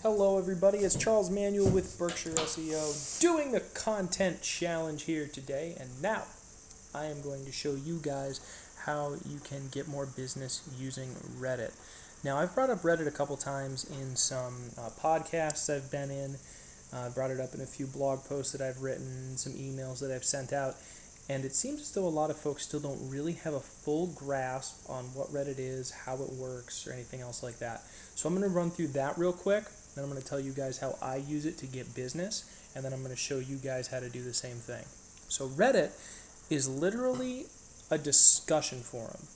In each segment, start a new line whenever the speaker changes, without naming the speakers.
Hello everybody, it's Charles Manuel with Berkshire SEO doing a content challenge here today, and now I am going to show you guys how you can get more business using Reddit. Now I've brought up Reddit a couple times in some podcasts I've been in, brought it up in a few blog posts that I've written, some emails that I've sent out, and it seems as though a lot of folks still don't really have a full grasp on what Reddit is, how it works, or anything else like that. So I'm going to run through that real quick. Then I'm going to tell you guys how I use it to get business, and then I'm going to show you guys how to do the same thing. So Reddit is literally a discussion forum.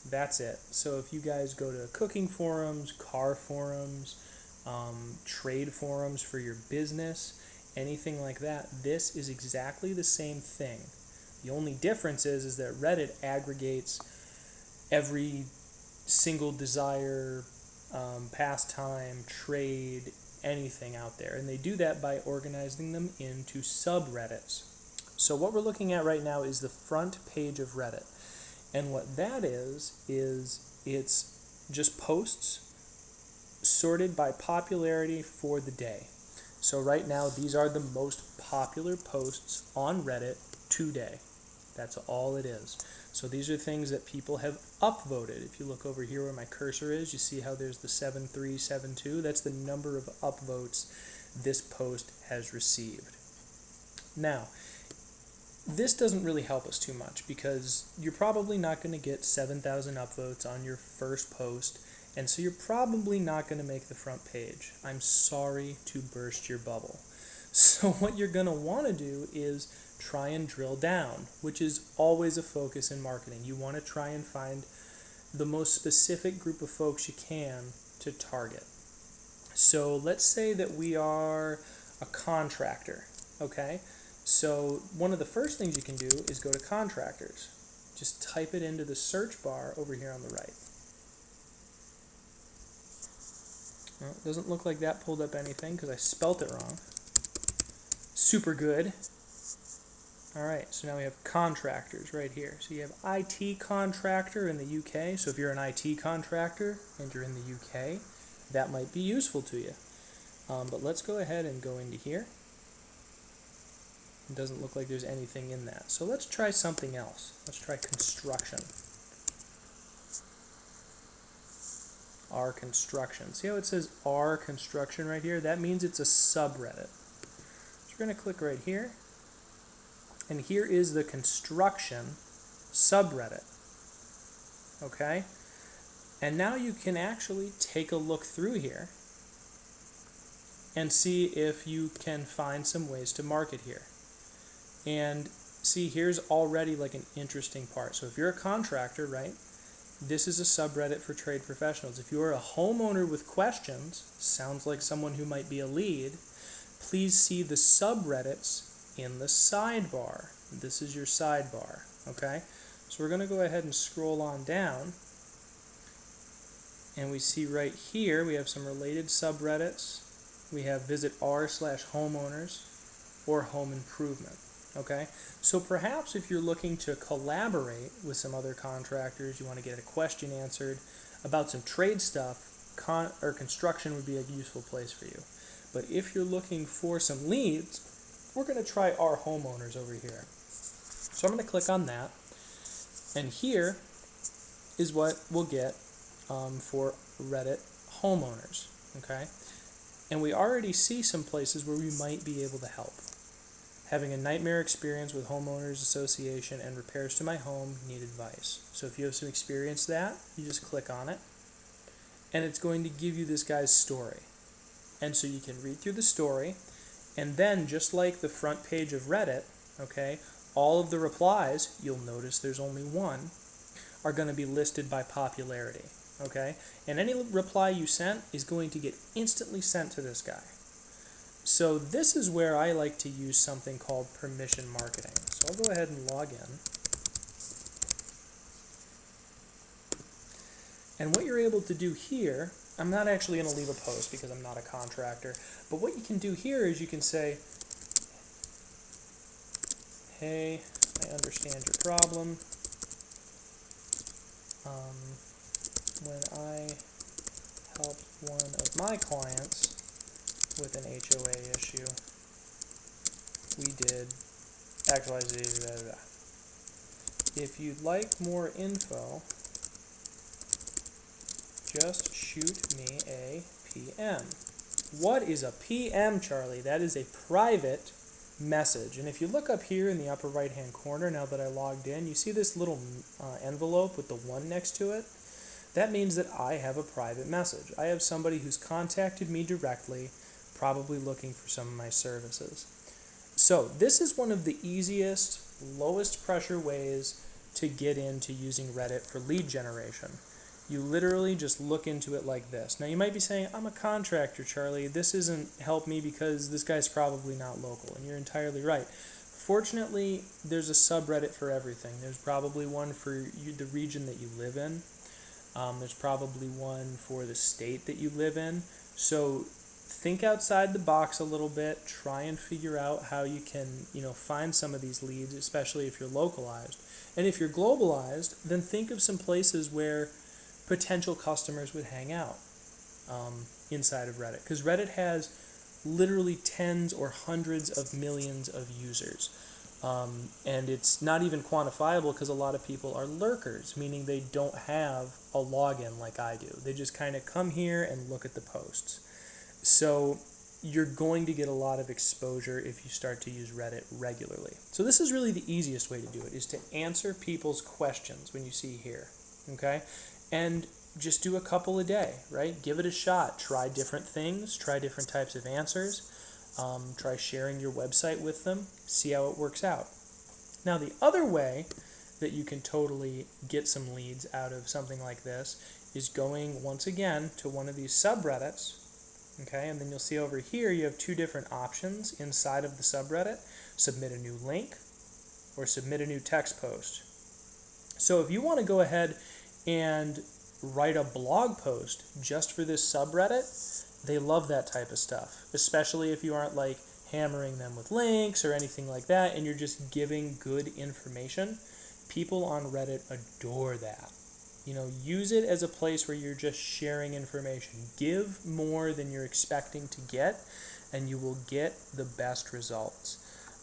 That's it. So if you guys go to cooking forums, car forums, trade forums for your business, anything like that, this is exactly the same thing. The only difference is that Reddit aggregates every single desire, pastime, trade, anything out there. And they do that by organizing them into subreddits. So what we're looking at right now is the front page of Reddit. And what that is it's just posts sorted by popularity for the day. So right now, these are the most popular posts on Reddit today. That's all it is. So these are things that people have upvoted. If you look over here where my cursor is, you see how there's the 7372. That's the number of upvotes this post has received. Now, this doesn't really help us too much because you're probably not going to get 7,000 upvotes on your first post, and so you're probably not going to make the front page. I'm sorry to burst your bubble. So what you're going to want to do is try and drill down, which is always a focus in marketing. You want to try and find the most specific group of folks you can to target. So let's say that we are a contractor, okay? So one of the first things you can do is go to contractors. Just type it into the search bar over here on the right. Well, it doesn't look like that pulled up anything because I spelt it wrong. Super good. Alright, so now we have contractors right here. So you have IT contractor in the UK. So if you're an IT contractor and you're in the UK, that might be useful to you. But let's go ahead and go into here. It doesn't look like there's anything in that. So let's try something else. Let's try construction. R construction. See how it says R construction right here? That means it's a subreddit. So we're going to click right here. And here is the construction subreddit. Okay? And now you can actually take a look through here and see if you can find some ways to market here. And see, here's already like an interesting part. So if you're a contractor, right, this is a subreddit for trade professionals. If you're a homeowner with questions, sounds like someone who might be a lead, please see the subreddits in the sidebar. This is your sidebar, okay? So we're going to go ahead and scroll on down, and we see right here we have some related subreddits. We have visit r/homeowners or home improvement, okay? So perhaps if you're looking to collaborate with some other contractors, you want to get a question answered about some trade stuff, or construction would be a useful place for you. But if you're looking for some leads, we're going to try our homeowners over here. So I'm going to click on that, and here is what we'll get for Reddit homeowners, okay? And we already see some places where we might be able to help. Having a nightmare experience with homeowners association and repairs to my home, need advice. So if you have some experience that, you just click on it, and it's going to give you this guy's story. And so you can read through the story, and then just like the front page of Reddit, okay, all of the replies, you'll notice there's only one, are going to be listed by popularity, okay? And any reply you sent is going to get instantly sent to this guy. So this is where I like to use something called permission marketing. So I'll go ahead and log in. And what you're able to do here, I'm not actually going to leave a post because I'm not a contractor, but what you can do here is you can say, hey, I understand your problem. When I helped one of my clients with an HOA issue. We did XYZ, blah, blah, blah. If you'd like more info, just shoot me a PM. What is a PM, Charlie? That is a private message. And if you look up here in the upper right hand corner, now that I logged in, you see this little envelope with the 1 next to it? That means that I have a private message. I have somebody who's contacted me directly, probably looking for some of my services. So this is one of the easiest, lowest pressure ways to get into using Reddit for lead generation. You literally just look into it like this. Now you might be saying, I'm a contractor, Charlie. This isn't help me because this guy's probably not local. And you're entirely right. Fortunately, there's a subreddit for everything. There's probably one for the region that you live in. There's probably one for the state that you live in. So think outside the box a little bit. Try and figure out how you can, find some of these leads, especially if you're localized. And if you're globalized, then think of some places where potential customers would hang out inside of Reddit. Because Reddit has literally tens or hundreds of millions of users. And it's not even quantifiable because a lot of people are lurkers, meaning they don't have a login like I do. They just kind of come here and look at the posts. So you're going to get a lot of exposure if you start to use Reddit regularly. So this is really the easiest way to do it, is to answer people's questions when you see here, okay? And just do a couple a day, right? Give it a shot. Try different things. Try different types of answers. Try sharing your website with them. See how it works out. Now, the other way that you can totally get some leads out of something like this is going, once again, to one of these subreddits, okay? And then you'll see over here you have 2 different options inside of the subreddit. Submit a new link or submit a new text post. So if you want to go ahead and write a blog post just for this subreddit, they love that type of stuff, especially if you aren't like hammering them with links or anything like that, and you're just giving good information. People on Reddit adore that. Use it as a place where you're just sharing information. Give more than you're expecting to get, and you will get the best results.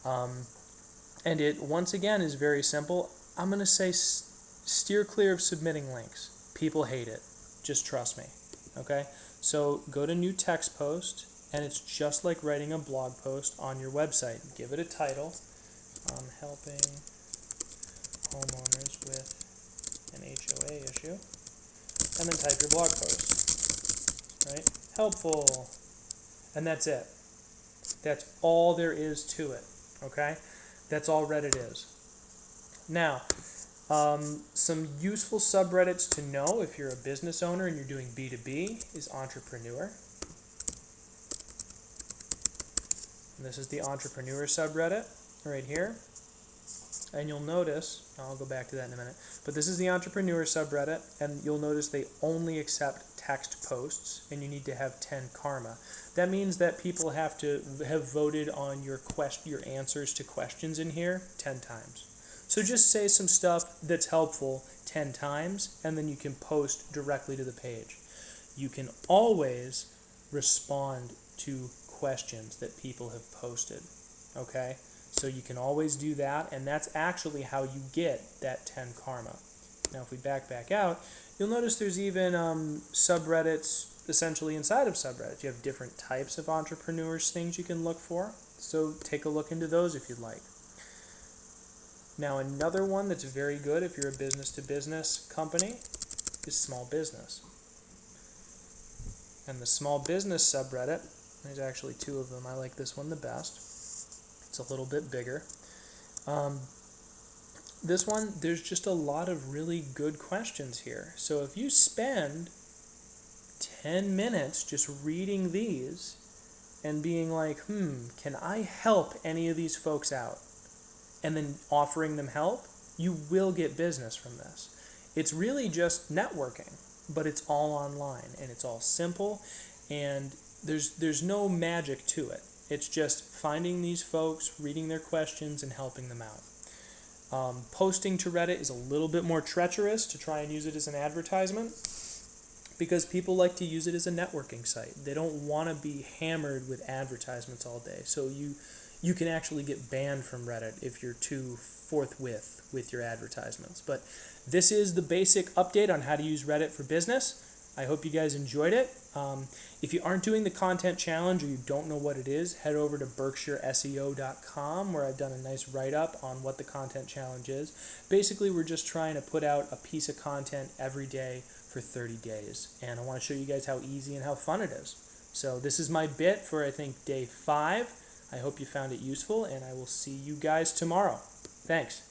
And it, once again, is very simple. I'm going to say steer clear of submitting links. People hate it. Just trust me. Okay? So go to new text post, and it's just like writing a blog post on your website. Give it a title. Helping homeowners with an HOA issue. And then type your blog post. Right? Helpful. And that's it. That's all there is to it. Okay? That's all Reddit is. Now, some useful subreddits to know if you're a business owner and you're doing B2B is Entrepreneur. And this is the Entrepreneur subreddit right here. And you'll notice, I'll go back to that in a minute, but this is the Entrepreneur subreddit, and you'll notice they only accept text posts, and you need to have 10 karma. That means that people have to have voted on your answers to questions in here 10 times. So just say some stuff that's helpful 10 times, and then you can post directly to the page. You can always respond to questions that people have posted, okay? So you can always do that, and that's actually how you get that 10 karma. Now if we back out, you'll notice there's even subreddits essentially inside of subreddits. You have different types of entrepreneurs, things you can look for. So take a look into those if you'd like. Now another one that's very good if you're a business-to-business company is small business. And the small business subreddit, there's actually 2 of them. I like this one the best. It's a little bit bigger. This one, there's just a lot of really good questions here. So if you spend 10 minutes just reading these and being like, can I help any of these folks out? And then offering them help, you will get business from this. It's really just networking, but it's all online, and it's all simple, and there's no magic to it. It's just finding these folks, reading their questions, and helping them out. Posting to Reddit is a little bit more treacherous to try and use it as an advertisement, because people like to use it as a networking site. They don't want to be hammered with advertisements all day. So you can actually get banned from Reddit if you're too forthwith with your advertisements. But this is the basic update on how to use Reddit for business. I hope you guys enjoyed it. If you aren't doing the content challenge or you don't know what it is, head over to berkshireseo.com where I've done a nice write-up on what the content challenge is. Basically, we're just trying to put out a piece of content every day for 30 days. And I want to show you guys how easy and how fun it is. So this is my bit for, I think, day 5. I hope you found it useful, and I will see you guys tomorrow. Thanks.